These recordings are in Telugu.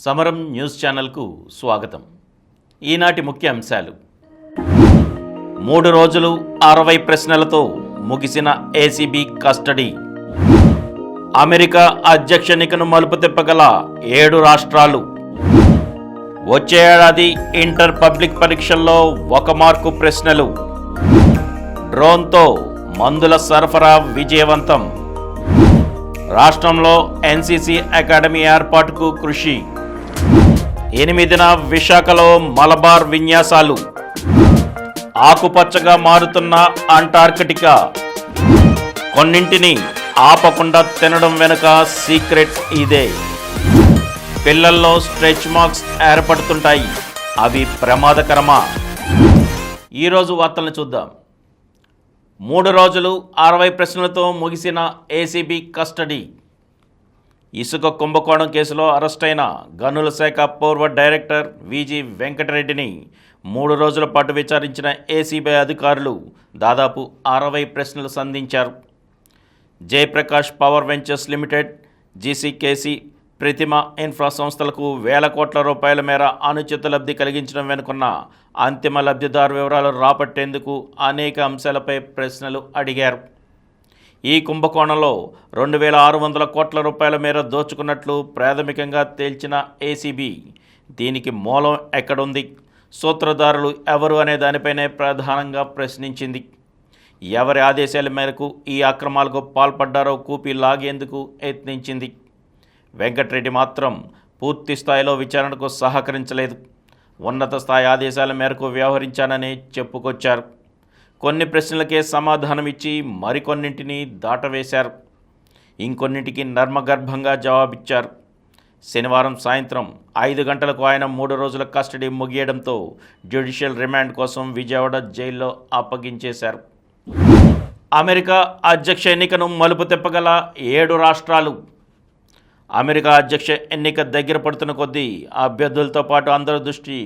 సమరం న్యూస్ ఛానల్కు స్వాగతం. ఈనాటి ముఖ్య అంశాలు: 3 రోజులు 60 ప్రశ్నలతో ముగిసిన ఏసీబీ కస్టడీ. అమెరికా అధ్యక్ష ఎన్నికను మలుపు తిప్పగల 7 రాష్ట్రాలు. వచ్చే ఏడాది ఇంటర్ పబ్లిక్ పరీక్షల్లో 1 మార్కు ప్రశ్నలు. డ్రోన్తో మందుల సరఫరా విజయవంతం. రాష్ట్రంలో ఎన్సీసీ అకాడమీ ఏర్పాటుకు కృషి. 8న విశాఖలో మలబార్ విన్యాసాలు. ఆకుపచ్చగా మారుతున్న అంటార్కిటికా. కొన్నింటిని ఆపకుండా తినడం వెనుక సీక్రెట్ ఇదే. పిల్లల్లో స్ట్రెచ్ మార్క్స్ ఏర్పడుతుంటాయి, అవి ప్రమాదకరమా? ఈరోజు వార్తలను చూద్దాం. 3 రోజులు 60 ప్రశ్నలతో ముగిసిన ఏసీబీ కస్టడీ. ఇసుక కుంభకోణం కేసులో అరెస్టైన గనుల శాఖ పూర్వ డైరెక్టర్ విజి వెంకటరెడ్డిని 3 రోజుల పాటు విచారించిన ఏసీబీ అధికారులు దాదాపు 60 ప్రశ్నలు సంధించారు. Jayaprakash power ventures limited, GCKC, ప్రతిమ ఇన్ఫ్రా సంస్థలకు వేల కోట్ల రూపాయల మేర అనుచిత లబ్ధి కలిగించడం వెనుకున్న అంతిమ లబ్ధిదారు వివరాలు రాబట్టేందుకు అనేక అంశాలపై ప్రశ్నలు అడిగారు. ఈ కుంభకోణంలో 2600 కోట్ల రూపాయల మేర దోచుకున్నట్లు ప్రాథమికంగా తేల్చిన ఏసీబీ దీనికి మూలం ఎక్కడుంది, సూత్రధారులు ఎవరు అనే దానిపైనే ప్రధానంగా ప్రశ్నించింది. ఎవరి ఆదేశాల మేరకు ఈ అక్రమాలకు పాల్పడ్డారో కూపి లాగేందుకు యత్నించింది. వెంకటరెడ్డి మాత్రం పూర్తి స్థాయిలో విచారణకు సహకరించలేదు. ఉన్నత స్థాయి ఆదేశాల మేరకు వ్యవహరించానని చెప్పుకొచ్చారు. కొన్ని ప్రశ్నలకే సమాధానం ఇచ్చి మరికొన్నింటిని దాటవేశారు. ఇంకొన్నింటికి నర్మగర్భంగా జవాబిచ్చారు. శనివారం సాయంత్రం 5 గంటలకు ఆయన 3 రోజుల కస్టడీ ముగియడంతో జ్యుడిషియల్ రిమాండ్ కోసం విజయవాడ జైల్లో అప్పగించేశారు. అమెరికా అధ్యక్ష ఎన్నికను మలుపు తిప్పగల 7 రాష్ట్రాలు. అమెరికా అధ్యక్ష ఎన్నిక దగ్గర పడుతున్న కొద్దీ అభ్యర్థులతో పాటు అందరి దృష్టి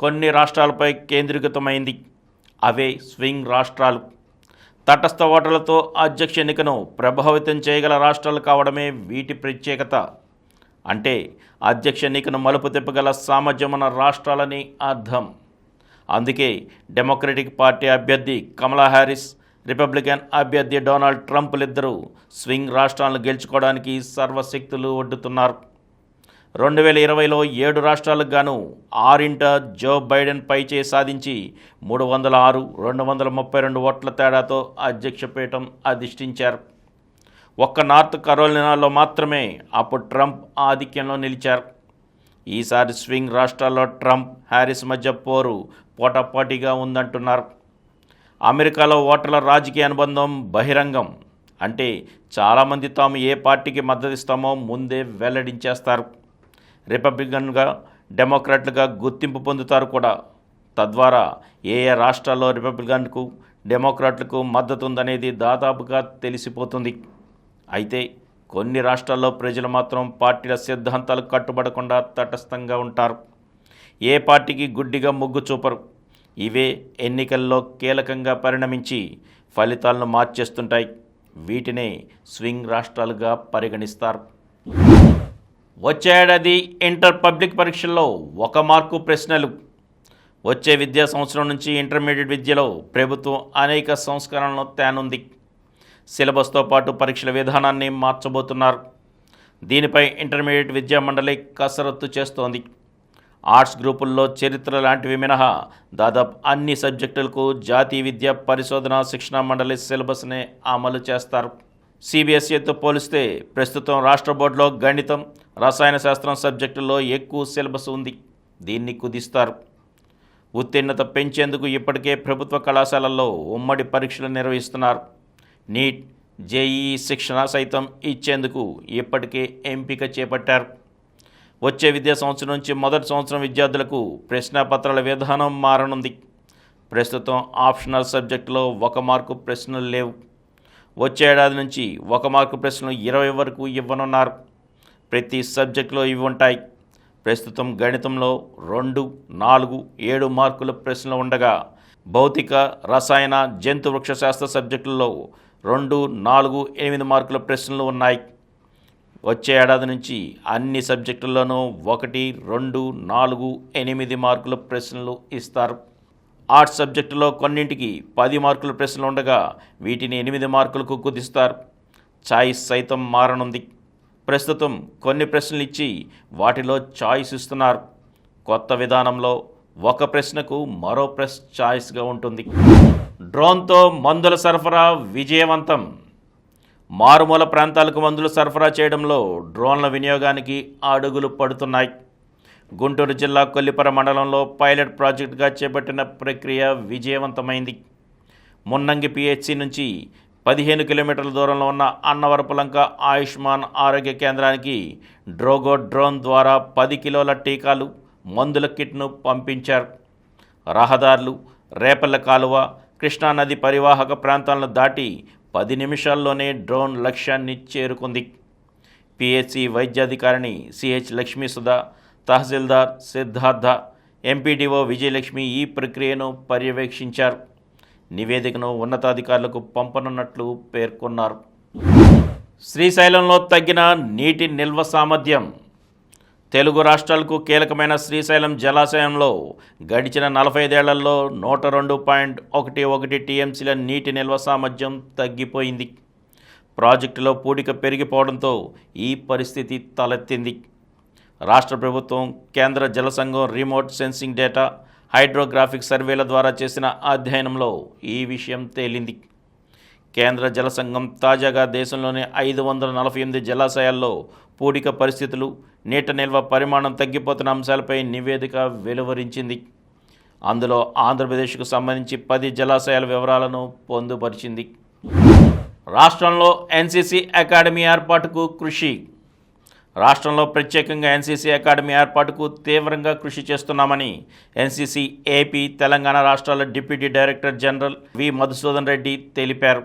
కొన్ని రాష్ట్రాలపై కేంద్రీకృతమైంది. అవే స్వింగ్ రాష్ట్రాలు. తటస్థ ఓటర్లతో అధ్యక్ష ఎన్నికను ప్రభావితం చేయగల రాష్ట్రాలు కావడమే వీటి ప్రత్యేకత. అంటే అధ్యక్ష ఎన్నికను మలుపు తిప్పగల సామర్థ్యం ఉన్న రాష్ట్రాలని అర్థం. అందుకే డెమోక్రటిక్ పార్టీ అభ్యర్థి కమలా హ్యారిస్, రిపబ్లికన్ అభ్యర్థి డొనాల్డ్ ట్రంప్లిద్దరూ స్వింగ్ రాష్ట్రాలను గెలుచుకోవడానికి సర్వశక్తులు ఒడ్డుతున్నారు. 2020లో 7 రాష్ట్రాలకు గాను 6 జో బైడెన్ పైచే సాధించి 306, 232 ఓట్ల తేడాతో అధ్యక్ష పీఠం అధిష్ఠించారు. ఒక్క నార్త్ కరోలినాలో మాత్రమే అప్పుడు ట్రంప్ ఆధిక్యంలో నిలిచారు. ఈసారి స్వింగ్ రాష్ట్రాల్లో ట్రంప్, హ్యారిస్ మధ్య పోరు పోటాపోటీగా ఉందంటున్నారు. అమెరికాలో ఓటర్ల రాజకీయ అనుబంధం బహిరంగం. అంటే చాలామంది తాము ఏ పార్టీకి మద్దతిస్తామో ముందే వెల్లడించేస్తారు. రిపబ్లికన్గా, డెమోక్రాట్లుగా గుర్తింపు పొందుతారు కూడా. తద్వారా ఏ రాష్ట్రాల్లో రిపబ్లికన్కు, డెమోక్రాట్లకు మద్దతు ఉందనేది దాదాపుగా తెలిసిపోతుంది. అయితే కొన్ని రాష్ట్రాల్లో ప్రజలు మాత్రం పార్టీల సిద్ధాంతాలకు కట్టుబడకుండా తటస్థంగా ఉంటారు. ఏ పార్టీకి గుడ్డిగా మొగ్గు చూపరు. ఇవే ఎన్నికల్లో కీలకంగా పరిణమించి ఫలితాలను మార్చేస్తుంటాయి. వీటినే స్వింగ్ రాష్ట్రాలుగా పరిగణిస్తారు. వచ్చే ఏడాది ఇంటర్ పబ్లిక్ పరీక్షల్లో 1 మార్కు ప్రశ్నలు. వచ్చే విద్యా సంవత్సరం నుంచి ఇంటర్మీడియట్ విద్యలో ప్రభుత్వం అనేక సంస్కరణలను తేనుంది. సిలబస్తో పాటు పరీక్షల విధానాన్ని మార్చబోతున్నారు. దీనిపై ఇంటర్మీడియట్ విద్యా మండలి కసరత్తు చేస్తోంది. ఆర్ట్స్ గ్రూపుల్లో చరిత్ర లాంటివి మినహా దాదాపు అన్ని సబ్జెక్టులకు జాతీయ విద్యా పరిశోధన శిక్షణ మండలి సిలబస్నే అమలు చేస్తారు. సిబిఎస్ఈతో పోలిస్తే ప్రస్తుతం రాష్ట్ర బోర్డులో గణితం, రసాయన శాస్త్రం సబ్జెక్టుల్లో ఎక్కువ సిలబస్ ఉంది. దీన్ని కుదిస్తారు. ఉత్తీర్ణత పెంచేందుకు ఇప్పటికే ప్రభుత్వ కళాశాలల్లో ఉమ్మడి పరీక్షలు నిర్వహిస్తున్నారు. నీట్, జేఈఈ శిక్షణ సైతం ఇచ్చేందుకు ఇప్పటికే ఎంపిక చేపట్టారు. వచ్చే విద్యా సంవత్సరం నుంచి మొదటి సంవత్సరం విద్యార్థులకు ప్రశ్నాపత్రాల విధానం మారనుంది. ప్రస్తుతం ఆప్షనల్ సబ్జెక్టులో 1 మార్కు ప్రశ్నలు లేవు. వచ్చే ఏడాది నుంచి 1 మార్కు ప్రశ్నలు 20 వరకు ఇవ్వనున్నారు. ప్రతి సబ్జెక్టులో ఇవి ఉంటాయి. ప్రస్తుతం గణితంలో 2, 4, 7 మార్కుల ప్రశ్నలు ఉండగా భౌతిక, రసాయన, జంతు వృక్ష శాస్త్ర సబ్జెక్టుల్లో 2, 4, 8 మార్కుల ప్రశ్నలు ఉన్నాయి. వచ్చే ఏడాది నుంచి అన్ని సబ్జెక్టుల్లోనూ 1, 2, 4, 8 మార్కుల ప్రశ్నలు ఇస్తారు. ఆర్ట్స్ సబ్జెక్టులో కొన్నింటికి 10 మార్కుల ప్రశ్నలు ఉండగా వీటిని 8 మార్కులకు కుదిస్తారు. చాయిస్ సైతం మారనుంది. ప్రస్తుతం కొన్ని ప్రశ్నలు ఇచ్చి వాటిలో చాయిస్ ఇస్తున్నారు. కొత్త విధానంలో ఒక ప్రశ్నకు మరో ప్రశ్న చాయిస్గా ఉంటుంది. డ్రోన్తో మందుల సరఫరా విజయవంతం. మారుమూల ప్రాంతాలకు మందులు సరఫరా చేయడంలో డ్రోన్ల వినియోగానికి అడుగులు పడుతున్నాయి. గుంటూరు జిల్లా కొల్లిపర మండలంలో పైలట్ ప్రాజెక్టుగా చేపట్టిన ప్రక్రియ విజయవంతమైంది. మున్నంగి పిహెచ్సి నుంచి 15 కిలోమీటర్ల దూరంలో ఉన్న అన్నవరపులంక ఆయుష్మాన్ ఆరోగ్య కేంద్రానికి డ్రోన్ ద్వారా 10 కిలోల టీకాలు, మందుల కిట్ను పంపించారు. రహదారులు, రేపల్ల కాలువ, కృష్ణానది పరివాహక ప్రాంతాలను దాటి 10 నిమిషాల్లోనే డ్రోన్ లక్ష్యాన్ని చేరుకుంది. పిహెచ్సి వైద్యాధికారిణి సిహెచ్ లక్ష్మీసుధా, తహసీల్దార్ సిద్ధార్థ, ఎంపీడీఓ విజయలక్ష్మి ఈ ప్రక్రియను పర్యవేక్షించారు. నివేదికను ఉన్నతాధికారులకు పంపనున్నట్లు పేర్కొన్నారు. శ్రీశైలంలో తగ్గిన నీటి నిల్వ సామర్థ్యం. తెలుగు రాష్ట్రాలకు కీలకమైన శ్రీశైలం జలాశయంలో గడిచిన 45 ఏళ్లలో 102.11 టీఎంసీల నీటి నిల్వ సామర్థ్యం తగ్గిపోయింది. ప్రాజెక్టులో పూడిక పెరిగిపోవడంతో ఈ పరిస్థితి తలెత్తింది. రాష్ట్ర ప్రభుత్వం, కేంద్ర జల సంఘం రిమోట్ సెన్సింగ్ డేటా, హైడ్రోగ్రాఫిక్ సర్వేల ద్వారా చేసిన అధ్యయనంలో ఈ విషయం తేలింది. కేంద్ర జల సంఘం తాజాగా దేశంలోని 548 జలాశయాల్లో పూడిక పరిస్థితులు, నీటి నిల్వ పరిమాణం తగ్గిపోతున్న అంశాలపై నివేదిక వెలువరించింది. అందులో ఆంధ్రప్రదేశ్కు సంబంధించి 10 జలాశయాల వివరాలను పొందుపరిచింది. రాష్ట్రంలో ఎన్సీసీ అకాడమీ ఏర్పాటుకు కృషి. రాష్ట్రంలో ప్రత్యేకంగా ఎన్సీసీ అకాడమీ ఏర్పాటుకు తీవ్రంగా కృషి చేస్తున్నామని ఎన్సీసీ ఏపీ, తెలంగాణ రాష్ట్రాల డిప్యూటీ డైరెక్టర్ జనరల్ వి మధుసూదన్ రెడ్డి తెలిపారు.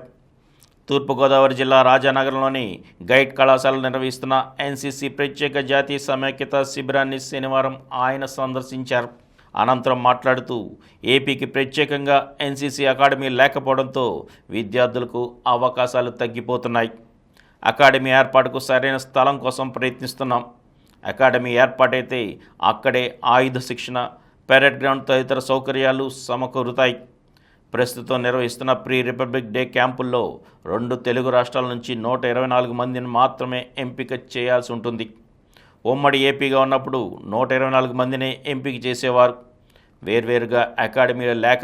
తూర్పుగోదావరి జిల్లా రాజానగరంలోని గైడ్ కళాశాలలో నిర్వహిస్తున్న ఎన్సీసీ ప్రత్యేక జాతీయ సమైక్యత శిబిరాన్ని శనివారం ఆయన సందర్శించారు. అనంతరం మాట్లాడుతూ ఏపీకి ప్రత్యేకంగా ఎన్సీసీ అకాడమీ లేకపోవడంతో విద్యార్థులకు అవకాశాలు తగ్గిపోతున్నాయి. అకాడమీ ఏర్పాటుకు సరైన స్థలం కోసం ప్రయత్నిస్తున్నాం. అకాడమీ ఏర్పాటైతే అక్కడే ఆయుధ శిక్షణ, పెరేడ్ గ్రౌండ్ తదితర సౌకర్యాలు సమకూరుతాయి. ప్రస్తుతం నిర్వహిస్తున్న ప్రీ రిపబ్లిక్ డే క్యాంపుల్లో 2 తెలుగు రాష్ట్రాల నుంచి 124 మందిని మాత్రమే ఎంపిక చేయాల్సి ఉంటుంది. ఉమ్మడి ఏపీగా ఉన్నప్పుడు 124 మందిని ఎంపిక చేసేవారు. వేర్వేరుగా అకాడమీలు లేక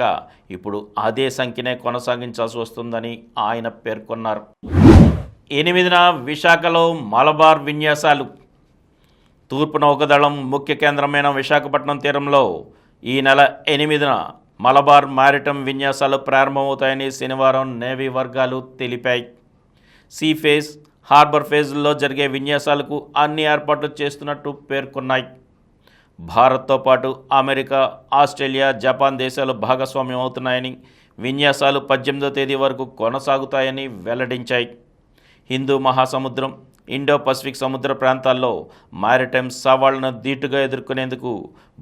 ఇప్పుడు అదే సంఖ్యనే కొనసాగించాల్సి వస్తుందని ఆయన పేర్కొన్నారు. 8న విశాఖలో మలబార్ విన్యాసాలు. తూర్పు నౌకాదళం ముఖ్య కేంద్రమైన విశాఖపట్నం తీరంలో ఈ నెల 8న మలబార్ మ్యారిటైమ్ విన్యాసాలు ప్రారంభమవుతాయని శనివారం నేవీ వర్గాలు తెలిపాయి. సీ ఫేజ్, హార్బర్ ఫేజ్ల్లో జరిగే విన్యాసాలకు అన్ని ఏర్పాట్లు చేస్తున్నట్టు పేర్కొన్నాయి. భారత్తో పాటు అమెరికా, ఆస్ట్రేలియా, జపాన్ దేశాలు భాగస్వామ్యం అవుతున్నాయని, విన్యాసాలు 18వ తేదీ వరకు కొనసాగుతాయని వెల్లడించాయి. హిందూ మహాసముద్రం, ఇండో పసిఫిక్ సముద్ర ప్రాంతాల్లో మారిటైమ్ సవాళ్లను ధీటుగా ఎదుర్కొనేందుకు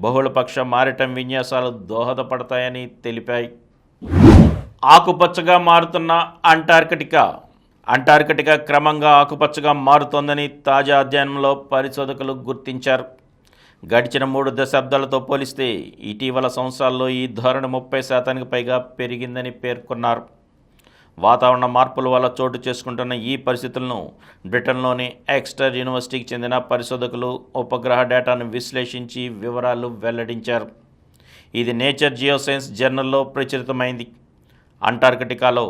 బహుళపక్ష మారిటైమ్ విన్యాసాలు దోహదపడతాయని తెలిపాయి. ఆకుపచ్చగా మారుతున్న అంటార్కిటికా క్రమంగా ఆకుపచ్చగా మారుతోందని తాజా అధ్యయనంలో పరిశోధకులు గుర్తించారు. గడిచిన 3 దశాబ్దాలతో పోలిస్తే ఇటీవల సంవత్సరాల్లో ఈ ధోరణి 30% పైగా పెరిగిందని పేర్కొన్నారు. వాతావరణ మార్పుల వల్ల చోటు చేసుకుంటున్న ఈ పరిస్థితులను బ్రిటన్లోని ఎక్స్టర్ యూనివర్సిటీకి చెందిన పరిశోధకులు ఉపగ్రహ డేటాను విశ్లేషించి వివరాలు వెల్లడించారు. ఇది నేచర్ జియోసైన్స్ జర్నల్లో ప్రచురితమైంది. అంటార్కిటికాలో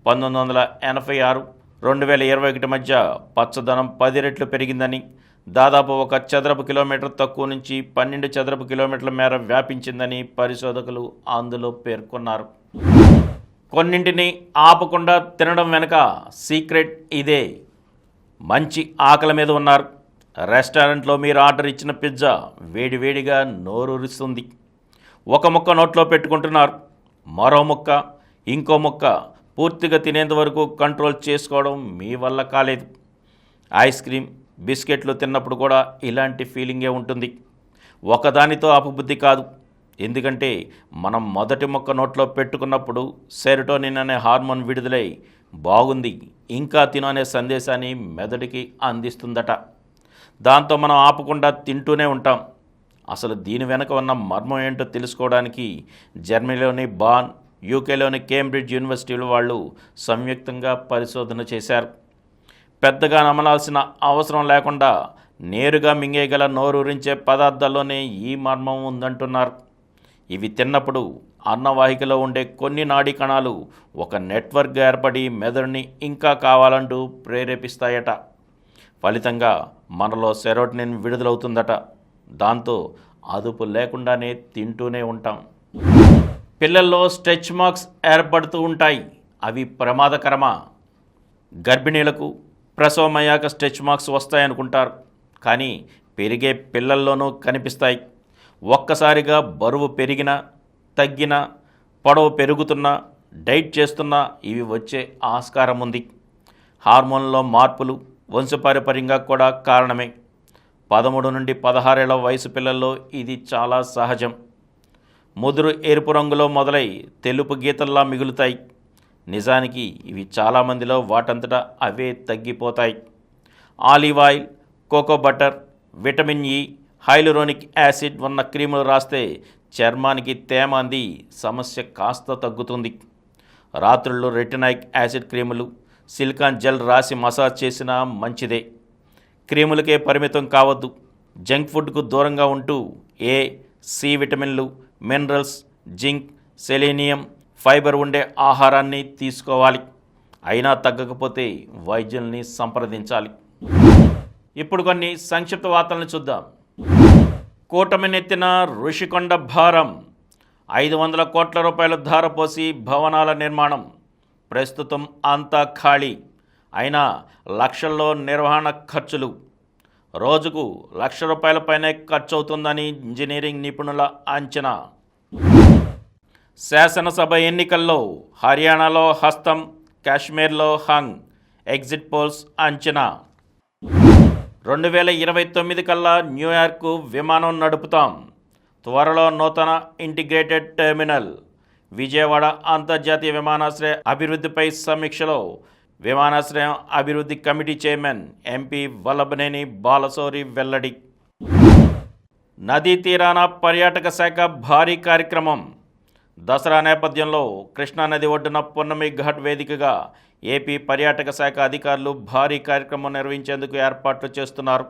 1986, 2021 మధ్య పచ్చదనం 10 రెట్లు పెరిగిందని, దాదాపు 1 చదరపు కిలోమీటర్ తక్కువ నుంచి 12 చదరపు కిలోమీటర్ల మేర వ్యాపించిందని పరిశోధకులు అందులో పేర్కొన్నారు. కొన్నింటిని ఆపకుండా తినడం వెనుక సీక్రెట్ ఇదే. మంచి ఆకలి మీద ఉన్నారు. రెస్టారెంట్లో మీరు ఆర్డర్ ఇచ్చిన పిజ్జా వేడివేడిగా నోరూరిస్తుంది. ఒక ముక్క నోట్లో పెట్టుకుంటున్నారు. మరో ముక్క, ఇంకో ముక్క పూర్తిగా తినేంత వరకు కంట్రోల్ చేసుకోవడం మీ వల్ల కాలేదు. ఐస్ క్రీమ్, బిస్కెట్లు తిన్నప్పుడు కూడా ఇలాంటి ఫీలింగే ఉంటుంది. ఒకదానితో ఆపబుద్ధి కాదు. ఎందుకంటే మనం మొదటి మొక్క నోట్లో పెట్టుకున్నప్పుడు సెరోటోనిన్ అనే హార్మోన్ విడుదలై బాగుంది ఇంకా తిను అనే సందేశాన్ని మెదడుకి అందిస్తుందట. దాంతో మనం ఆపకుండా తింటూనే ఉంటాం. అసలు దీని వెనుక ఉన్న మర్మం ఏంటో తెలుసుకోవడానికి జర్మనీలోని బాన్, యూకేలోని కేంబ్రిడ్జ్ యూనివర్సిటీలు వాళ్ళు సంయుక్తంగా పరిశోధన చేశారు. పెద్దగా నమలాల్సిన అవసరం లేకుండా నేరుగా మింగేయగల నోరూరించే పదార్థాల్లోనే ఈ మర్మం ఉందంటున్నారు. ఇవి తిన్నప్పుడు అన్నవాహికలో ఉండే కొన్ని నాడీ కణాలు ఒక నెట్వర్క్ ఏర్పడి మెదడుని ఇంకా కావాలంటూ ప్రేరేపిస్తాయట. ఫలితంగా మనలో సెరోటోనిన్ విడుదలవుతుందట. దాంతో అదుపు లేకుండానే తింటూనే ఉంటాం. పిల్లల్లో స్ట్రెచ్ మార్క్స్ ఏర్పడుతూ ఉంటాయి. అవి ప్రమాదకరమా? గర్భిణీలకు ప్రసవమయ్యాక స్ట్రెచ్ మార్క్స్ వస్తాయనుకుంటారు, కానీ పెరిగే పిల్లల్లోనూ కనిపిస్తాయి. ఒక్కసారిగా బరువు పెరిగినా, తగ్గినా, పొడవు పెరుగుతున్నా, డైట్ చేస్తున్నా ఇవి వచ్చే ఆస్కారం ఉంది. హార్మోన్లో మార్పులు వంశపారంపర్యంగా కూడా కారణమే. 13 నుండి 16 ఏళ్ల వయసు పిల్లల్లో ఇది చాలా సహజం. ముదురు ఎరుపు రంగులో మొదలై తెలుపు గీతల్లా మిగులుతాయి. నిజానికి ఇవి చాలామందిలో వాటంతటా అవే తగ్గిపోతాయి. Olive oil, cocoa butter, vitamin E, hyaluronic acid ఉన్న క్రీములు రాస్తే చర్మానికి తేమ అంది సమస్య కాస్త తగ్గుతుంది. రాత్రుల్లో రెటినాయిక్ యాసిడ్ క్రీములు, సిలికాన్ జెల్ రాసి మసాజ్ చేసినా మంచిదే. క్రీములకే పరిమితం కావద్దు. జంక్ ఫుడ్కు దూరంగా ఉంటూ ఏ, సి విటమిన్లు, మినరల్స్, జింక్, సెలీనియం, ఫైబర్ ఉండే ఆహారాన్ని తీసుకోవాలి. అయినా తగ్గకపోతే వైద్యుల్ని సంప్రదించాలి. ఇప్పుడు కొన్ని సంక్షిప్త వార్తలను చూద్దాం. కూటమినెత్తిన ఋషికొండ భారం. 500 కోట్ల రూపాయలు ధారపోసి భవనాల నిర్మాణం. ప్రస్తుతం అంతా ఖాళీ. అయినా లక్షల్లో నిర్వహణ ఖర్చులు. రోజుకు ₹1,00,000 పైనే ఖర్చు అవుతుందని ఇంజనీరింగ్ నిపుణుల అంచనా. శాసనసభ ఎన్నికల్లో హర్యానాలో హస్తం, కాశ్మీర్లో హంగ్. ఎగ్జిట్ పోల్స్ అంచనా. 2029 కల్లా న్యూయార్కు విమానం నడుపుతాం. త్వరలో నూతన ఇంటిగ్రేటెడ్ టెర్మినల్. విజయవాడ అంతర్జాతీయ విమానాశ్రయ అభివృద్ధిపై సమీక్షలో విమానాశ్రయం అభివృద్ధి committee chairman MP Vallabhaneni Balashowry వెల్లడి. నదీ తీరాన పర్యాటక శాఖ భారీ కార్యక్రమం. దసరా నేపథ్యంలో కృష్ణానది ఒడ్డున పున్నమి ఘాట్ వేదికగా ఏపీ పర్యాటక శాఖ అధికారులు భారీ కార్యక్రమం నిర్వహించేందుకు ఏర్పాట్లు చేస్తున్నారు.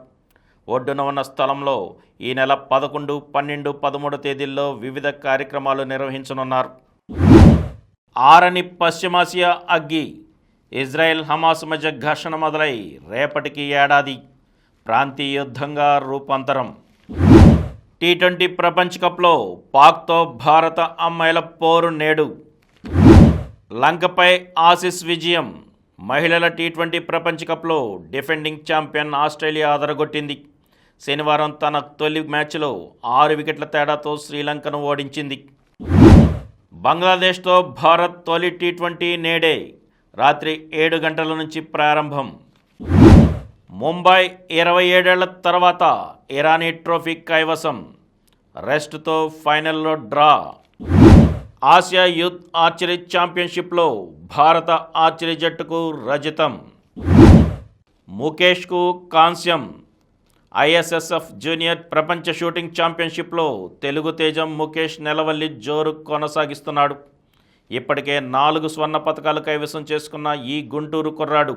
ఒడ్డున ఉన్న స్థలంలో ఈ నెల 11, 12, 13 తేదీల్లో వివిధ కార్యక్రమాలు నిర్వహించనున్నారు. ఆరని పశ్చిమాసియా అగ్గి. ఇజ్రాయెల్ హమాస్ మధ్య ఘర్షణ మొదలై రేపటికి ఏడాది. ప్రాంతీయ యుద్ధంగా రూపాంతరం. టీ20 ప్రపంచ కప్లో పాక్తో భారత అమ్మాయిల పోరు నేడు. లంకపై ఆసీస్ విజయం. మహిళల టీ20 ప్రపంచ కప్లో డిఫెండింగ్ ఛాంపియన్ ఆస్ట్రేలియా అదరగొట్టింది. శనివారం తన తొలి మ్యాచ్లో 6 వికెట్ల తేడాతో శ్రీలంకను ఓడించింది. బంగ్లాదేశ్తో భారత్ తొలి టీ20 నేడే రాత్రి 7 గంటల నుంచి ప్రారంభం. ముంబై 27 ఏళ్ల తర్వాత ఇరానీ ట్రోఫీ కైవసం. రెస్ట్తో ఫైనల్లో డ్రా. ఆసియా యూత్ ఆర్చరీ ఛాంపియన్షిప్లో భారత ఆర్చరీ జట్టుకు రజతం. ముఖేష్కు కాంస్యం. ఐఎస్ఎస్ఎఫ్ జూనియర్ ప్రపంచ షూటింగ్ ఛాంపియన్షిప్లో తెలుగు తేజం ముఖేష్ నెలవల్లి జోరు కొనసాగిస్తున్నాడు. ఇప్పటికే 4 స్వర్ణ పతకాలు కైవసం చేసుకున్న ఈ గుంటూరు కుర్రాడు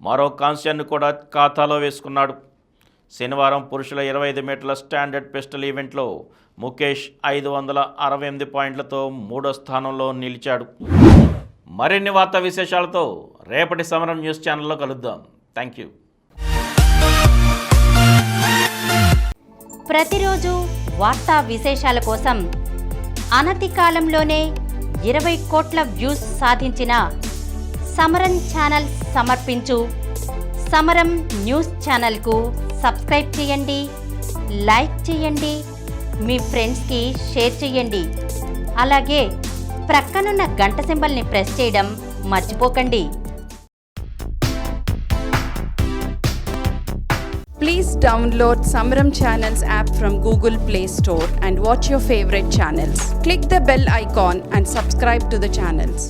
మరో కాంస్యాన్ని కూడా ఖాతాలో వేసుకున్నాడు. శనివారం పురుషుల 25 మీటర్ల స్టాండర్డ్ పిస్టల్ ఈవెంట్లో ముఖేష్ 568 పాయింట్లతో 3వ స్థానంలో నిలిచాడు. మరిన్ని వార్తా విశేషాలతో రేపటి సమరం న్యూస్ ఛానల్లో కలుద్దాం. Thank you. ప్రతిరోజు వార్తా విశేషాల కోసం అనతి కాలంలోనే 20 కోట్ల వ్యూస్ సాధించిన సమరం ఛానల్ సమర్పించు సమరం న్యూస్ ఛానల్కు సబ్స్క్రైబ్ చేయండి, లైక్ చేయండి, మీ ఫ్రెండ్స్కి షేర్ చేయండి. అలాగే ప్రక్కనున్న గంట సింబల్ని ప్రెస్ చేయడం మర్చిపోకండి. Please download Samaram Channels app from Google Play Store and watch your favorite channels. Click the bell icon and subscribe to the channels.